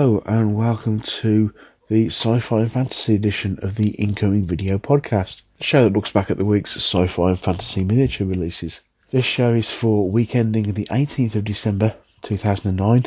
Hello and welcome to the Sci-Fi Fantasy edition of the Incoming Video Podcast, a show that looks back at the week's Sci-Fi Fantasy miniature releases. This show is for week ending the 18th of December 2009,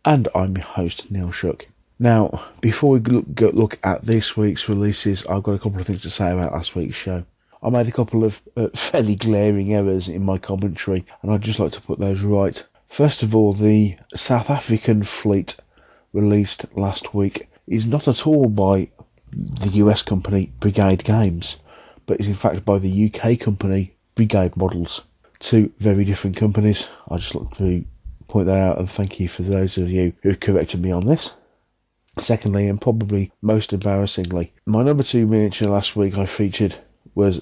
and I'm your host Neil Shook. Now, before we look at this week's releases, I've got a couple of things to say about last week's show. I made a couple of fairly glaring errors in my commentary, and I'd just like to put those right. First of all, the South African fleet released last week is not at all by the US company Brigade Games, but is in fact by the UK company Brigade Models. Two very different companies. I'd just like to point that out and thank you for those of you who have corrected me on this. Secondly, and probably most embarrassingly, my number 2 miniature last week I featured was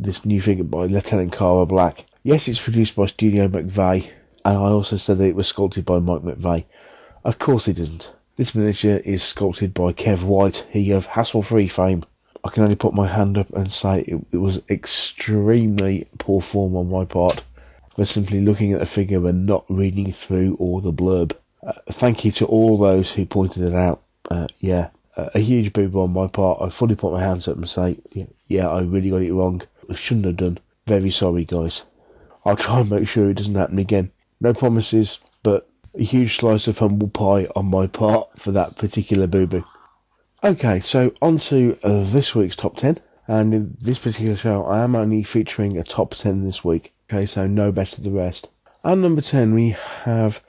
this new figure by Lieutenant Cara Black. Yes, it's produced by Studio McVeigh, and I also said that it was sculpted by Mike McVeigh. Of course it isn't. This miniature is sculpted by Kev White, he of Hasslefree fame. I can only put my hand up and say it was extremely poor form on my part for simply looking at the figure and not reading through all the blurb. Thank you to all those who pointed it out. A huge boob on my part. I fully put my hands up and say, yeah, I really got it wrong. I shouldn't have done. Very sorry, guys. I'll try and make sure it doesn't happen again. No promises, but a huge slice of humble pie on my part for that particular boo-boo. Okay, so on to this week's top 10. And in this particular show, I am only featuring a top 10 this week. Okay, so no better the rest. At number 10, we have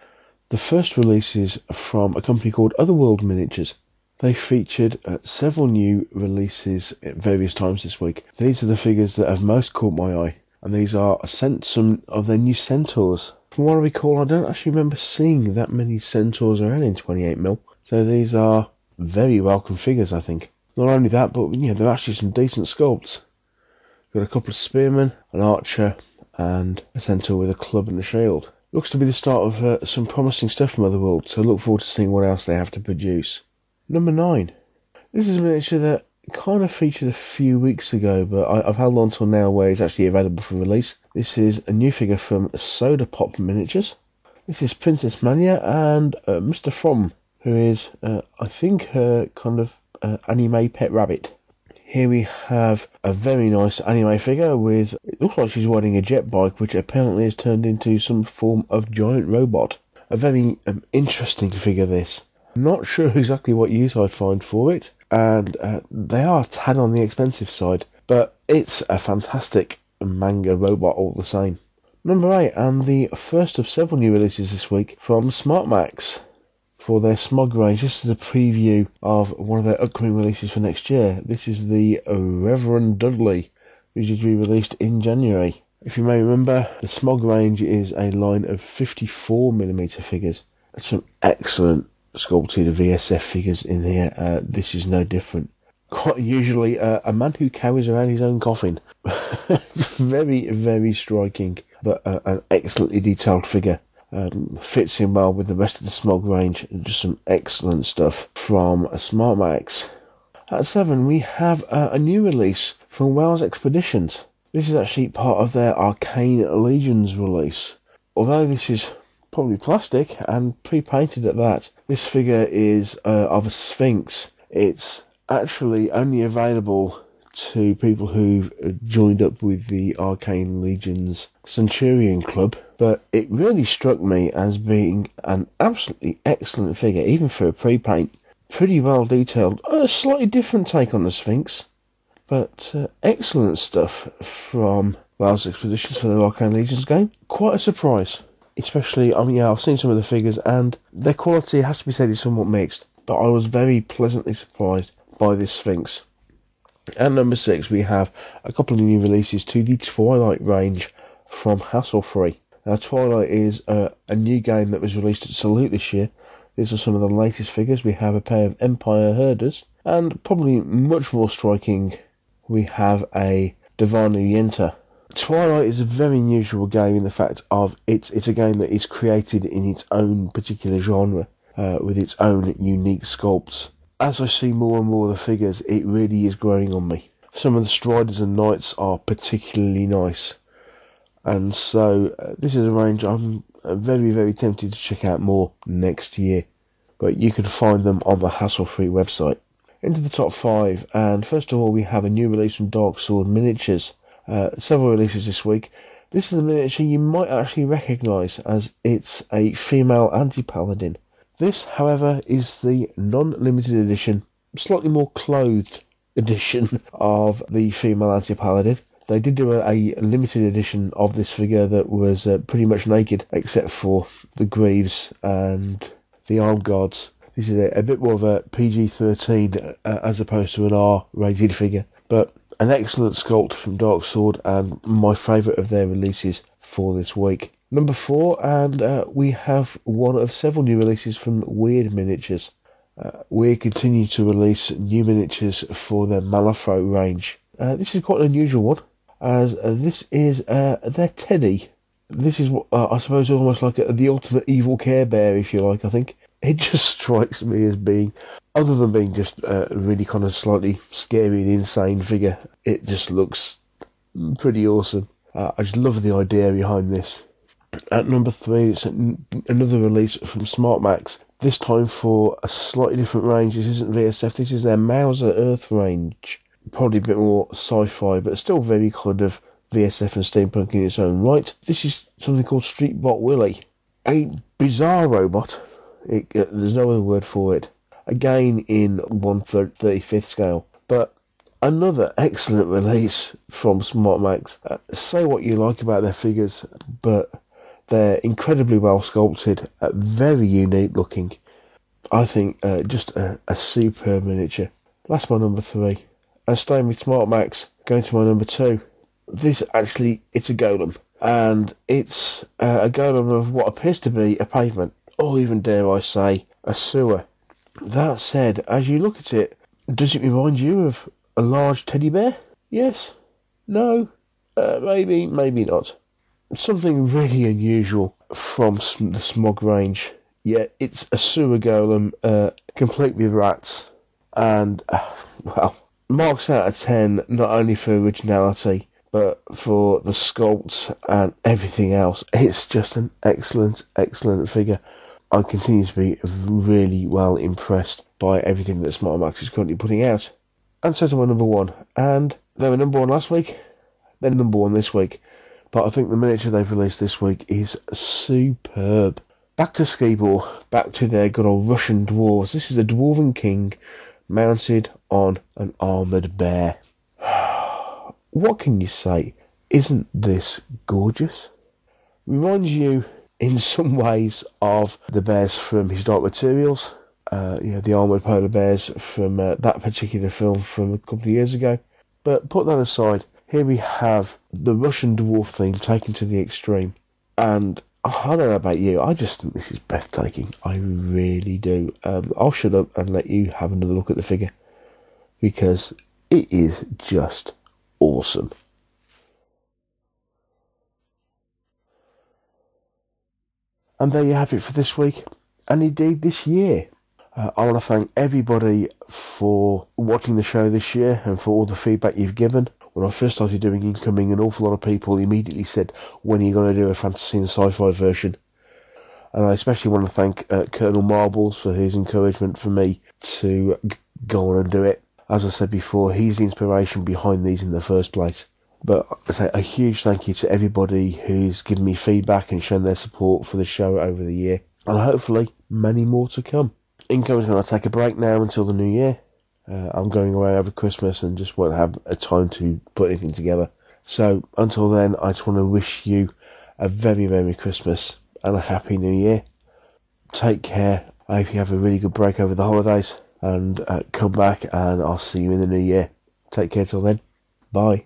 the first releases from a company called Otherworld Miniatures. They featured several new releases at various times this week. These are the figures that have most caught my eye, and these are some of their new centaurs. From what I recall, I don't actually remember seeing that many centaurs around in 28mm, so these are very welcome figures, I think. Not only that, but they're actually some decent sculpts. Got a couple of spearmen, an archer, and a centaur with a club and a shield. Looks to be the start of some promising stuff from Otherworld, so look forward to seeing what else they have to produce. Number 9. This is a miniature that kind of featured a few weeks ago, but I've held on till now where it's actually available for release. This is a new figure from Soda Pop Miniatures. This is Princess Mania and Mr. From, who is, I think, her kind of anime pet rabbit. Here we have a very nice anime figure with, it looks like she's riding a jet bike, which apparently has turned into some form of giant robot. A very interesting figure, this. Not sure exactly what use I'd find for it, and they are a tad on the expensive side, but it's a fantastic manga robot all the same. Number 8, and the first of several new releases this week from SmartMax for their Smog range. This is a preview of one of their upcoming releases for next year. This is the Reverend Dudley, which is to be released in January. If you may remember, the Smog range is a line of 54mm figures. That's some excellent sculpted VSF figures in here. This is no different. Quite usually a man who carries around his own coffin. Very, very striking, but an excellently detailed figure. Fits in well with the rest of the Smog range. Just some excellent stuff from SmartMax. At 7, we have a new release from Wales Expeditions. This is actually part of their Arcane Legions release. Although this is probably plastic and pre-painted at that, this figure is of a sphinx. It's actually only available to people who've joined up with the Arcane Legions Centurion Club, but it really struck me as being an absolutely excellent figure, even for a pre-paint. Pretty well detailed, a slightly different take on the Sphinx, but excellent stuff from Wales Expeditions for the Arcane Legions game. Quite a surprise, especially, I've seen some of the figures and their quality, has to be said, is somewhat mixed, but I was very pleasantly surprised by this Sphinx. At number 6, we have a couple of new releases to the Twilight range from Hasslefree. Now, Twilight is a new game that was released at Salute this year. These are some of the latest figures. We have a pair of Empire Herders, and probably much more striking, we have a Divanu Yenta. Twilight is a very unusual game in the fact of it's a game that is created in its own particular genre, with its own unique sculpts. As I see more and more of the figures, it really is growing on me. Some of the Striders and Knights are particularly nice. And so this is a range I'm very, very tempted to check out more next year. but you can find them on the Hasslefree website. Into the top 5, and first of all we have a new release from Darksword Miniatures. Several releases this week. This is a miniature you might actually recognise, as it's a female anti-paladin. This, however, is the non-limited edition, slightly more clothed edition of the female anti-paladin. They did do a limited edition of this figure that was pretty much naked, except for the greaves and the arm guards. This is a bit more of a PG-13 as opposed to an R-rated figure, but an excellent sculpt from Darksword and my favourite of their releases for this week. Number 4, and we have one of several new releases from Wyrd Miniatures. Wyrd continue to release new miniatures for their Malifaux range. This is quite an unusual one, as this is their Teddy. This is, I suppose, almost like the ultimate evil Care Bear, if you like, I think. It just strikes me as being, other than being just a really kind of slightly scary and insane figure, it just looks pretty awesome. I just love the idea behind this. At number 3, it's another release from Smart Max, this time for a slightly different range. This isn't VSF, this is their Mauser Earth range. Probably a bit more sci-fi, but still very kind of VSF and steampunk in its own right. This is something called Streetbot Willie, a bizarre robot. There's no other word for it. Again in 1/35th scale, but another excellent release from Smart Max. Say what you like about their figures, but they're incredibly well sculpted, very unique looking. I think just a superb miniature. That's my number 3. And staying with Smart Max, going to my number 2. This actually, it's a golem, and it's a golem of what appears to be a pavement, or even dare I say, a sewer. That said, as you look at it, does it remind you of a large teddy bear? Yes? No? Maybe, maybe not. Something really unusual from the Smog range. Yeah, it's a sewer golem, complete with rats, and, well, marks out of 10, not only for originality, but for the sculpt and everything else. It's just an excellent, excellent figure. I continue to be really well impressed by everything that Smart Max is currently putting out. And so to my number 1. And they were number 1 last week, they're number 1 this week. But I think the miniature they've released this week is superb. Back to Skibor, back to their good old Russian dwarves. This is a Dwarven King mounted on an armoured bear. What can you say? Isn't this gorgeous? Reminds you in some ways of the bears from His Dark Materials, the armoured polar bears from that particular film from a couple of years ago. But put that aside, here we have the Russian dwarf theme taken to the extreme. And I don't know about you, I just think this is breathtaking. I really do. I'll shut up and let you have another look at the figure, because it is just awesome. And there you have it for this week, and indeed this year. I want to thank everybody for watching the show this year and for all the feedback you've given. When I first started doing Incoming, an awful lot of people immediately said, when are you going to do a fantasy and sci-fi version? And I especially want to thank Colonel Marbles for his encouragement for me to go on and do it. As I said before, he's the inspiration behind these in the first place. But I say a huge thank you to everybody who's given me feedback and shown their support for the show over the year. And hopefully many more to come. Incoming's going to take a break now until the new year. I'm going away over Christmas and just won't have a time to put anything together. So until then, I just want to wish you a very Merry Christmas and a Happy New Year. Take care. I hope you have a really good break over the holidays, and come back and I'll see you in the new year. Take care till then. Bye.